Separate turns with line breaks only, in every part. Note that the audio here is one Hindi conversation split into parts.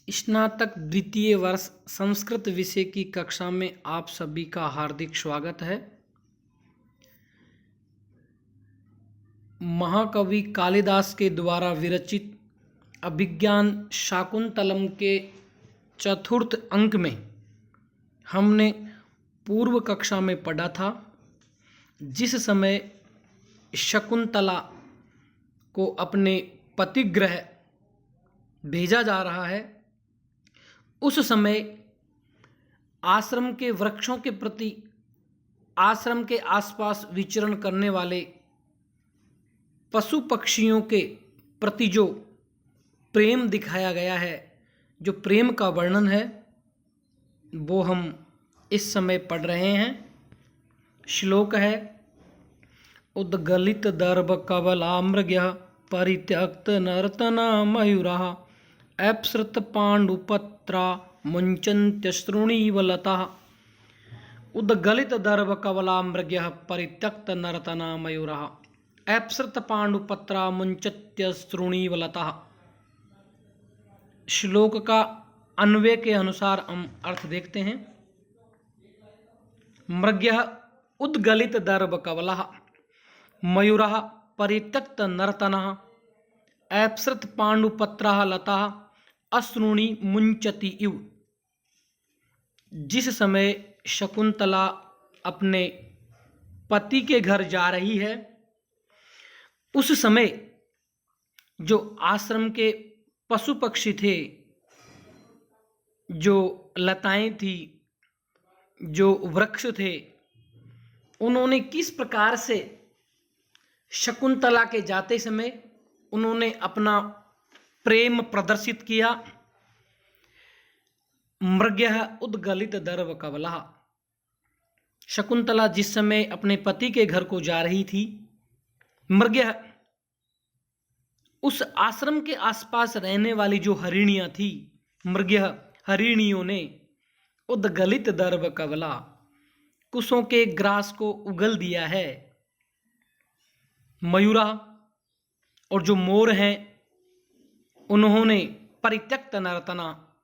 स्नातक द्वितीय वर्ष संस्कृत विषय की कक्षा में आप सभी का हार्दिक स्वागत है। महाकवि कालिदास के द्वारा विरचित अभिज्ञान शाकुंतलम के चतुर्थ अंक में हमने पूर्व कक्षा में पढ़ा था, जिस समय शकुंतला को अपने पतिगृह भेजा जा रहा है, उस समय आश्रम के वृक्षों के प्रति, आश्रम के आसपास विचरण करने वाले पशु पक्षियों के प्रति जो प्रेम दिखाया गया है, जो प्रेम का वर्णन है, वो हम इस समय पढ़ रहे हैं। श्लोक है उद्गलित दर्भ कवला मृग्यः परित्यक्त नर्तना मयूरः ऐप्सृत पाण्डुपत्रा मुञ्चन्त्यश्रूणीव लताः। उद्गलित दर्भ कवला मृग्यः परित्यक्त नर्तना मयूरः ऐप्सृत पाण्डुपत्रा मुञ्चत्यश्रूणीव लताः। श्लोक का अन्वय के अनुसार हम अर्थ देखते हैं। मृग्यः उद्गलित दर्भ कवलः, मयूरः परित्यक्त नर्तनः, ऐप्सृत पाण्डुपत्रः लताः अश्रूणि मुञ्चति इव। जिस समय शकुंतला अपने पति के घर जा रही है, उस समय जो आश्रम के पशु पक्षी थे, जो लताएं थी, जो वृक्ष थे, उन्होंने किस प्रकार से शकुंतला के जाते समय उन्होंने अपना प्रेम प्रदर्शित किया। मृग्यः उद्गलित दर्भ कवलः, शकुंतला जिस समय अपने पति के घर को जा रही थी, मृग्यः उस आश्रम के आसपास रहने वाली जो हरिणियां थी, मृग्यः हरिणियों ने उद्गलित दर्भ कवला, कुशों के ग्रास को उगल दिया है। मयूरा और जो मोर हैं, उन्होंने परित्यक्त नर्तना,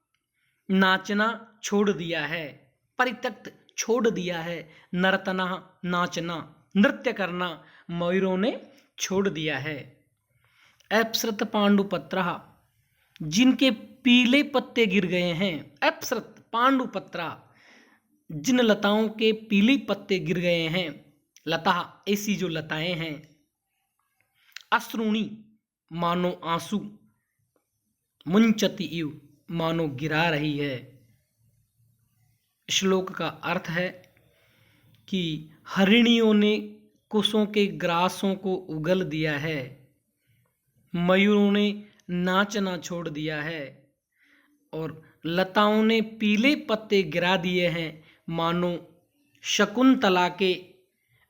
नाचना छोड़ दिया है। परित्यक्त छोड़ दिया है, नर्तना नाचना, नृत्य करना मयूरों ने छोड़ दिया है। ऐप्सृत पाण्डुपत्रः, जिनके पीले पत्ते गिर गए हैं। ऐप्सृत पाण्डुपत्रा, जिन लताओं के पीले पत्ते गिर गए हैं। लता, ऐसी जो लताएं हैं। अश्रूणि, मानो आंसू। मुंचति इव, मानो गिरा रही है। श्लोक का अर्थ है कि हरिणियों ने कुशों के ग्रासों को उगल दिया है, मयूरों ने नाचना छोड़ दिया है, और लताओं ने पीले पत्ते गिरा दिए हैं, मानो शकुंतला के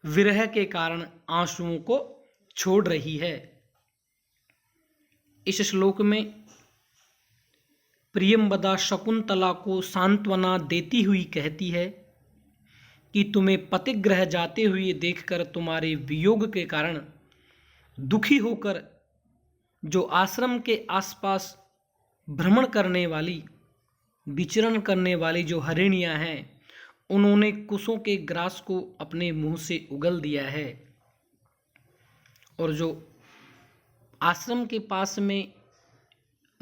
विरह के कारण आंसुओं को छोड़ रही है। इस श्लोक में प्रियंवदा शकुंतला को सांत्वना देती हुई कहती है कि तुम्हें पतिगृह जाते हुए देखकर तुम्हारे वियोग के कारण दुखी होकर जो आश्रम के आसपास भ्रमण करने वाली, विचरण करने वाली जो हरिणियां हैं, उन्होंने कुशों के ग्रास को अपने मुंह से उगल दिया है। और जो आश्रम के पास में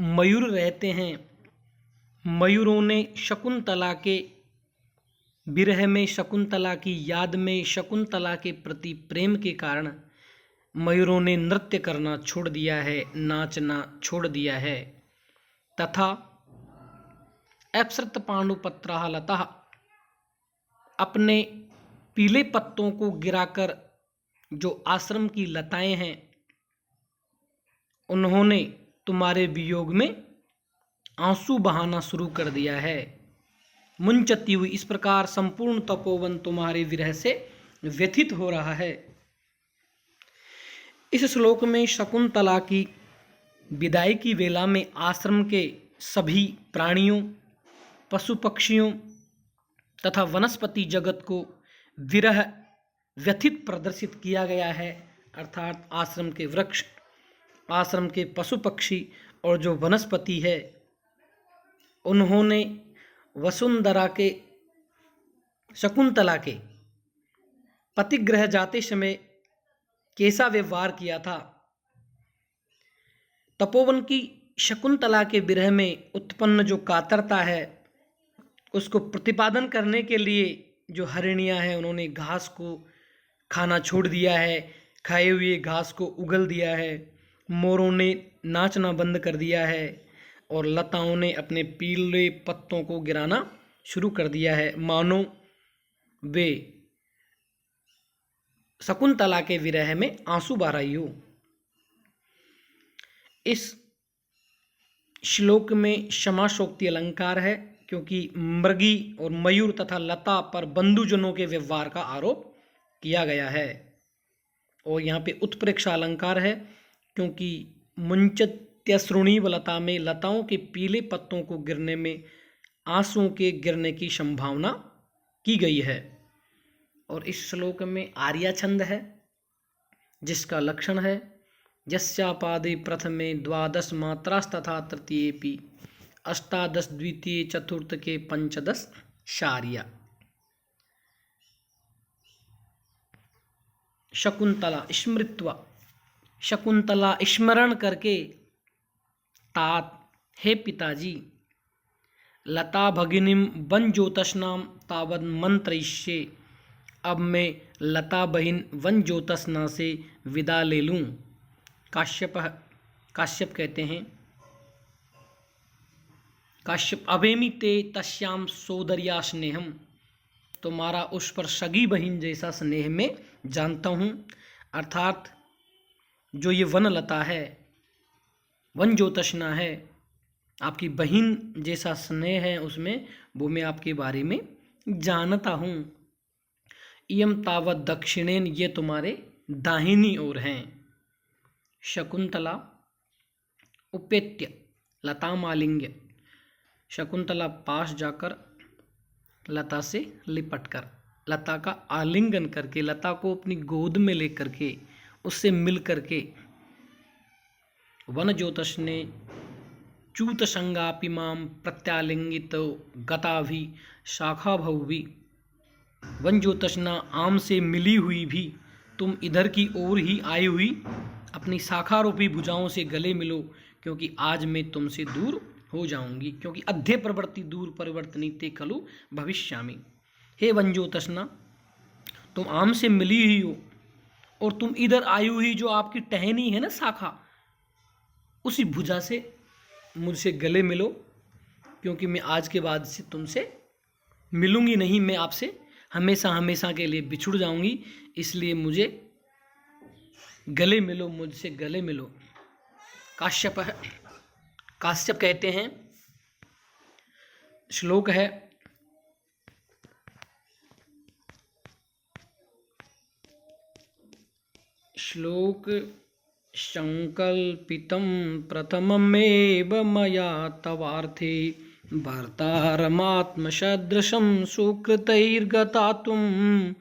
मयूर रहते हैं, मयूरों ने शकुंतला के विरह में, शकुंतला की याद में, शकुंतला के प्रति प्रेम के कारण मयूरों ने नृत्य करना छोड़ दिया है, नाचना छोड़ दिया है। तथा ऐप्सृत पाण्डुपत्रः लताः, अपने पीले पत्तों को गिराकर जो आश्रम की लताएं हैं, उन्होंने तुम्हारे वियोग में आंसू बहाना शुरू कर दिया है। मुंचती हुई, इस प्रकार संपूर्ण तपोवन तुम्हारे विरह से व्यथित हो रहा है। इस श्लोक में शकुंतला की विदाई की वेला में आश्रम के सभी प्राणियों, पशु पक्षियों तथा वनस्पति जगत को विरह व्यथित प्रदर्शित किया गया है। अर्थात आश्रम के वृक्ष, आश्रम के पशु पक्षी और जो वनस्पति है, उन्होंने शकुंतला के पतिगृह जाते समय कैसा व्यवहार किया था। तपोवन की शकुंतला के विरह में उत्पन्न जो कातरता है उसको प्रतिपादन करने के लिए जो हरिणियां हैं उन्होंने घास को खाना छोड़ दिया है, खाए हुए घास को उगल दिया है, मोरों ने नाचना बंद कर दिया है और लताओं ने अपने पीले पत्तों को गिराना शुरू कर दिया है, मानो वे शकुंतला के विरह में आंसू बहा रही हो। इस श्लोक में क्षमाशोक्ति अलंकार है क्योंकि मृगी और मयूर तथा लता पर बंधुजनों के व्यवहार का आरोप किया गया है। और यहाँ पे उत्प्रेक्षा अलंकार है क्योंकि मुंचत्यश्रुणीव लता में लताओं के पीले पत्तों को गिरने में आंसुओं के गिरने की संभावना की गई है। और इस श्लोक में आर्या छंद है जिसका लक्षण है यस्यापादे प्रथमे द्वादश मात्रास्तथा तृतीयेपि अष्टादश द्वितीय चतुर्थ के पंचदश शार्या। शकुंतला स्मृत्वा, शकुंतला स्मरण करके, तात हे पिताजी, लता भगिनीम वन ज्योतषनाम तावद मंत्रयिष्ये, अब मैं लता बहिन वन ज्योतषना से विदा ले लूँ। काश्यप कहते हैं काश्यप अभेमी ते तस्याम सोदरिया स्नेहम, तुम्हारा उस पर सगी बहिन जैसा स्नेह में जानता हूँ। अर्थात जो ये वन लता है, वन ज्योतषना है, आपकी बहिन जैसा स्नेह है उसमें, वो मैं आपके बारे में जानता हूँ। इयम तावत दक्षिणेन, ये तुम्हारे दाहिनी ओर हैं। शकुंतला उपेत्य लता मालिंग्य, शकुंतला पास जाकर लता से लिपटकर, लता का आलिंगन करके, लता को अपनी गोद में लेकर के, उससे मिल करके, वन ज्योतष ने च्यूत संगापिमाम प्रत्यालिंगित गता भी शाखा भवी, वन ज्योतषना आम से मिली हुई भी तुम इधर की ओर ही आई हुई अपनी शाखा रूपी भुजाओं से गले मिलो, क्योंकि आज मैं तुमसे दूर हो जाऊंगी। क्योंकि अध्य प्रवृत्ति दूर परिवर्तनी ते खलु भविष्यामि। हे वन ज्योतषना, तुम आम से मिली हुई हो और तुम इधर आई हुई जो आपकी टहनी है ना शाखा, उसी भुजा से मुझसे गले मिलो, क्योंकि मैं आज के बाद से तुमसे मिलूंगी नहीं, मैं आपसे हमेशा हमेशा के लिए बिछुड़ जाऊंगी, इसलिए मुझे गले मिलो, मुझसे गले मिलो। काश्यप कहते हैं, श्लोक है श्लोक संकल्पितं प्रथममेव मया तवार्थे भर्तारमात्मसदृशं सुकृतैर्गता त्वं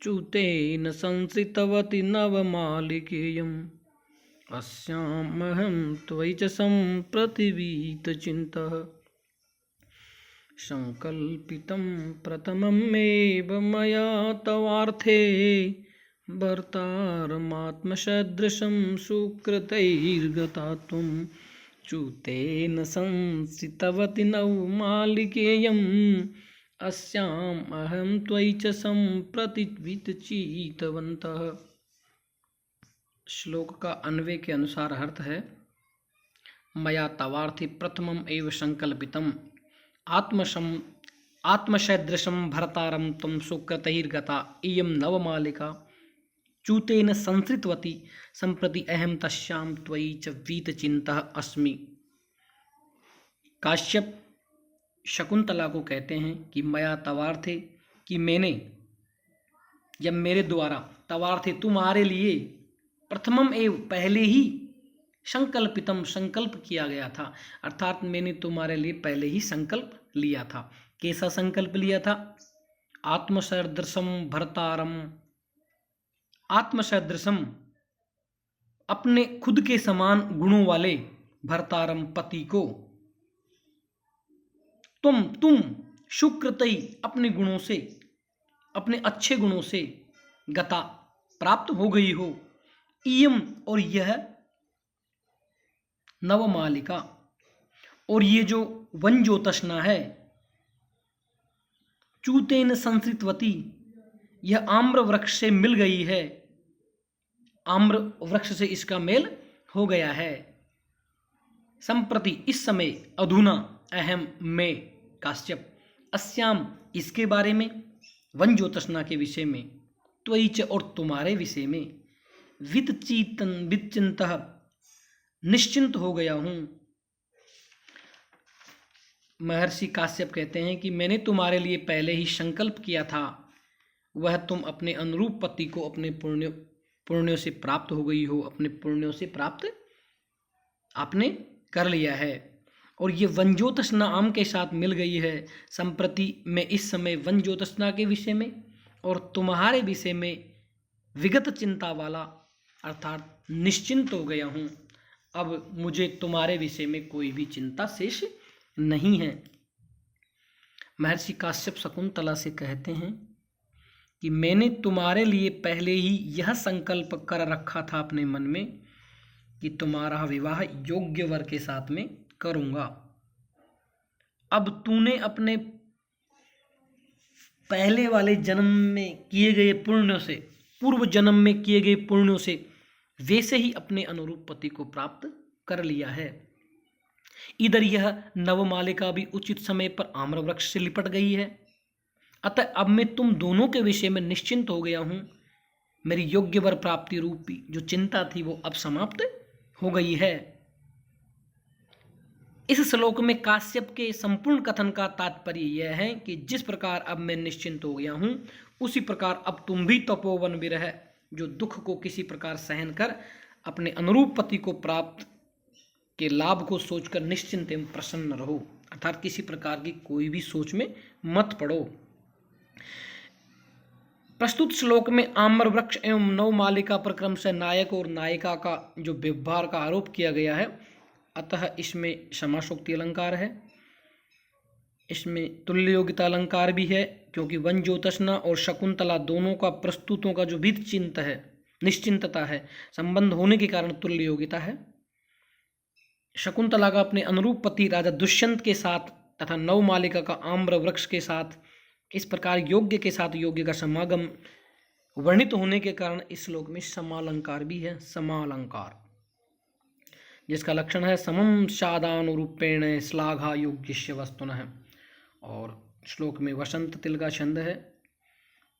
च्युतेन संसृतवती नवमालिकेयम् अस्यामहं त्वयि च सम्प्रतिवीतचिन्तः। संकल्पितं प्रथममेव मया तवार्थे भर्तारमात्मसदृशं सुकृतैर्गता त्वं च्युतेन संसृतवती नवमालिकेयम् अस्याम् अहं त्वयि च सम्प्रतिवीतचितवन्तः। श्लोक का अन्वय के अनुसार अर्थ है, मया तवार्थे प्रथमम एव संकल्पितम आत्मसदृशं भर्तारं त्वं सुकृतैर्गता इयं नवमालिका च्यूतेन संसृतवती सम्प्रति अहम तस्यां त्वयि च वीतचिन्तः अस्मि। काश्यप शकुंतला को कहते हैं कि मया तवार्थे, कि मैंने, जब मेरे द्वारा, तवार्थे तुम्हारे लिए, प्रथमम एव पहले ही, संकल्पितम संकल्प किया गया था, अर्थात मैंने तुम्हारे लिए पहले ही संकल्प लिया था। कैसा संकल्प लिया था? आत्मसदृशम भर्तारम, आत्मसदृशम अपने खुद के समान गुणों वाले, भर्तारम पति को, तुम सुकृतई अपने गुणों से, अपने अच्छे गुणों से, गता प्राप्त हो गई हो, इयम और यह, नवमालिका और ये जो वन ज्योतष्णा है, चूतेन संसृतवती यह आम्र वृक्ष से मिल गई है, आम्र वृक्ष से इसका मेल हो गया है। संप्रति इस समय, अधुना अहम मैं काश्यप, अस्याम इसके बारे में, वन ज्योतष्णा के विषय में, त्वयि च और तुम्हारे विषय में, विचिंतः निश्चिंत हो गया हूँ। महर्षि काश्यप कहते हैं कि मैंने तुम्हारे लिए पहले ही संकल्प किया था, वह तुम अपने अनुरूप पति को अपने पुण्यों से प्राप्त हो गई हो, अपने पुण्यों से प्राप्त आपने कर लिया है। और ये वन ज्योतष्णा आम के साथ मिल गई है। संप्रति मैं इस समय वन ज्योतष्णा के विषय में और तुम्हारे विषय में विगत चिंता वाला अर्थात निश्चिंत हो गया हूँ। अब मुझे तुम्हारे विषय में कोई भी चिंता शेष नहीं है। महर्षि काश्यप शकुंतला से कहते हैं कि मैंने तुम्हारे लिए पहले ही यह संकल्प कर रखा था अपने मन में कि तुम्हारा विवाह योग्य वर के साथ में करूंगा। अब तूने अपने पहले वाले जन्म में किए गए पुण्यों से, पूर्व जन्म में किए गए पुण्यों से वैसे ही अपने अनुरूप पति को प्राप्त कर लिया है। इधर यह नवमालिका भी उचित समय पर आम्र वृक्ष से लिपट गई है। अतः अब मैं तुम दोनों के विषय में निश्चिंत हो गया हूं। मेरी योग्य वर प्राप्ति रूपी जो चिंता थी वो अब समाप्त हो गई है। इस श्लोक में काश्यप के संपूर्ण कथन का तात्पर्य यह है कि जिस प्रकार अब मैं निश्चिंत हो गया हूं, उसी प्रकार अब तुम भी तपोवन विरह जो दुख को किसी प्रकार सहन कर अपने अनुरूप पति को प्राप्त के लाभ को सोचकर निश्चिंत एवं प्रसन्न रहो, अर्थात किसी प्रकार की कोई भी सोच में मत पड़ो। प्रस्तुत श्लोक में आम्र वृक्ष एवं नवमालिका पर क्रम से नायक और नायिका का जो व्यवहार का आरोप किया गया है, अतः इसमें समासोक्ति अलंकार है, इसमें तुल्य योग्यता अलंकार भी है, क्योंकि वन ज्योतष्णा और शकुंतला दोनों का प्रस्तुतों का जो विध चिंत है, निश्चिंतता है, संबंध होने के कारण तुल्य योग्यता है। शकुंतला का अपने अनुरूप पति राजा दुष्यंत के साथ तथा नवमालिका का आम्र वृक्ष के साथ इस प्रकार योग्य के साथ योग्य का समागम वर्णित होने के कारण इस श्लोक में समालंकार भी है, समालंकार, जिसका लक्षण है समम शादानुरूपेण श्लाघा योग्यस्य वस्तुनः। और श्लोक में वसंत तिल का छंद है,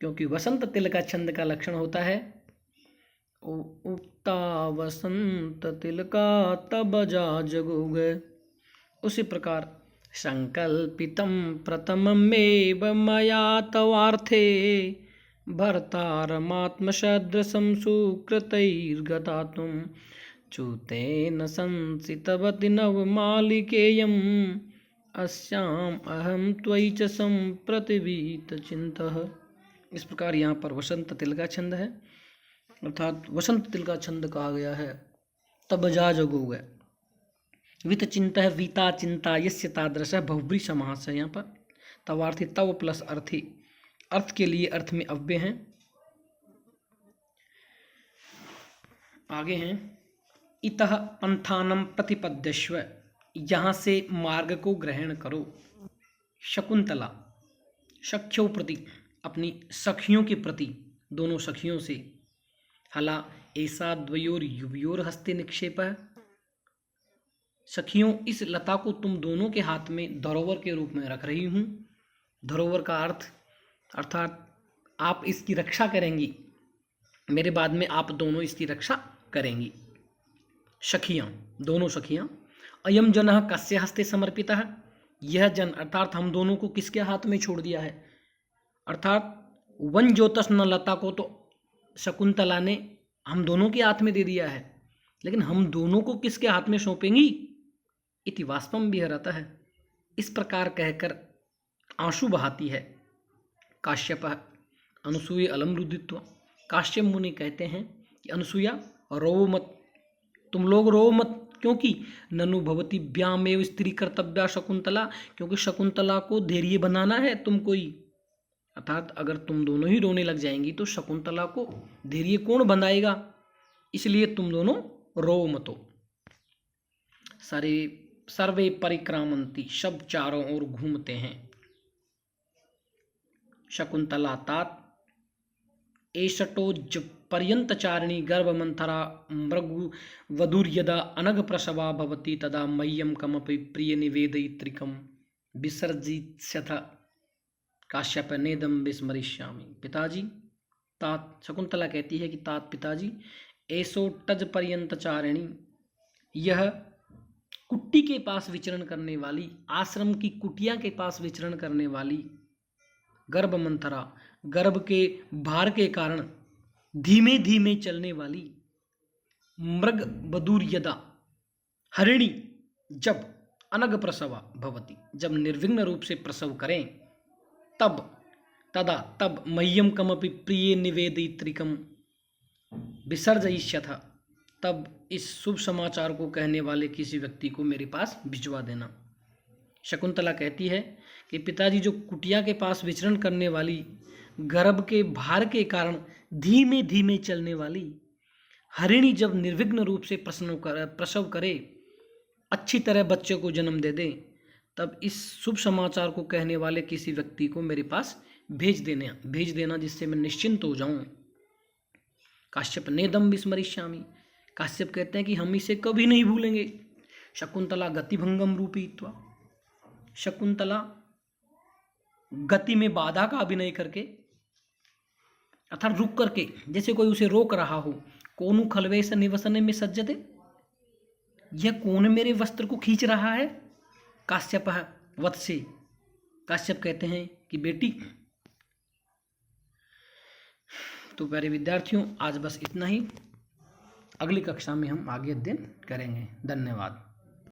क्योंकि वसंत तिल का छंद का लक्षण होता है उक्ता वसंत तिल का तब जा जगोगे। उसी प्रकार संकल्पितं प्रथममेव मया तवार्थे भर्तारमात्मसदृशं सुकृतैर्गता तुम च्युतेन संसितवति नवमालिकेयम् अस्याम अहम त्वयि च संप्रतिवीत चिंतः। इस प्रकार यहाँ पर वसंत तिल का छंद है, अर्थात वसंत तिल का छंद कहा गया है। तब जा जगोगे, वित चिंता है, वीता चिंता यस्य तादृश है, बहुब्री समास है यहाँ पर। तवार्थी तव प्लस अर्थी, अर्थ के लिए अर्थ में अव्यय हैं। आगे हैं इतः पंथानम प्रतिपद्यस्व, यहाँ से मार्ग को ग्रहण करो। शकुंतला सख्यो प्रति, अपनी सखियों के प्रति, दोनों सखियों से। हला ऐसा द्वयोर युवयोर हस्ते निक्षेप है, सखियों इस लता को तुम दोनों के हाथ में धरोवर के रूप में रख रही हूँ। धरोवर का अर्थ अर्थात आप इसकी रक्षा करेंगी, मेरे बाद में आप दोनों इसकी रक्षा करेंगी। सखियाँ, दोनों सखियाँ। अयम जनः कस्य हस्ते समर्पितः, यह जन अर्थात हम दोनों को किसके हाथ में छोड़ दिया है, अर्थात वन ज्योतष्ण लता को तो शकुंतला ने हम दोनों के हाथ में दे दिया है, लेकिन हम दोनों को किसके हाथ में सौंपेंगी। इति वाष्पम विहरतः, इस प्रकार कहकर आंसू बहाती है। काश्यप अनुसूया अलम रुदित्वा, काश्यप मुनि कहते हैं कि अनुसूया रो मत, तुम लोग रो मत, क्योंकि ननु भवती व्यामेव स्त्री कर्तव्या शकुंतला, क्योंकि शकुंतला को धैर्य बनाना है तुम कोई, अर्थात अगर तुम दोनों ही रोने लग जाएंगी तो शकुंतला को धैर्य कौन बनाएगा, इसलिए तुम दोनों रो मतो। सर्वे परिक्रामंती, सब चारों ओर घूमते हैं। शकुंतला तात एषटो पर्यंतचारिणी गर्भमंथरा मृगु वधुर्यदा अनग प्रसवा भवति तदा मह्यम कमपि प्रिय निवेदयित्रिकम विसर्जिष्यथ काश्यप नेदम विस्मरिष्यामि। पिताजी, तात शकुंतला कहती है कि तात पिताजी, ऐसो टज पर्यंतचारिणी, यह कुट्टी के पास विचरण करने वाली, आश्रम की कुटिया के पास विचरण करने वाली, गर्भ मंथरा, गर्भ के भार के कारण धीमे धीमे चलने वाली, मृग बदूर यदा, हरिणी, जब अनग प्रसवा भवती, जब निर्विघ्न रूप से प्रसव करें, तब तदा तब मह्यम कमपि प्रिय निवेदित्रिकम विसर्जयिष्यथ, तब इस शुभ समाचार को कहने वाले किसी व्यक्ति को मेरे पास भिजवा देना। शकुंतला कहती है कि पिताजी, जो कुटिया के पास विचरण करने वाली, गर्भ के भार के कारण धीमे धीमे चलने वाली, हरिणी जब निर्विघ्न रूप से प्रसव करे, अच्छी तरह बच्चे को जन्म दे दे, तब इस शुभ समाचार को कहने वाले किसी व्यक्ति को मेरे पास भेज देना, जिससे मैं निश्चिंत हो जाऊं। काश्यप नेदम विस्मरिष्यामि, काश्यप कहते हैं कि हम इसे कभी नहीं भूलेंगे। शकुंतला गतिभंगम रूपीत्वा, शकुंतला गति में बाधा का अभिनय करके, अर्थात रुक करके, जैसे कोई उसे रोक रहा हो। कोनु खलवेश निवसने में सज्जते, यह कौन मेरे वस्त्र को खींच रहा है। काश्यप वत्से, काश्यप कहते हैं कि बेटी। तो प्यारे विद्यार्थियों, आज बस इतना ही। अगली कक्षा में हम आगे अध्ययन करेंगे। धन्यवाद।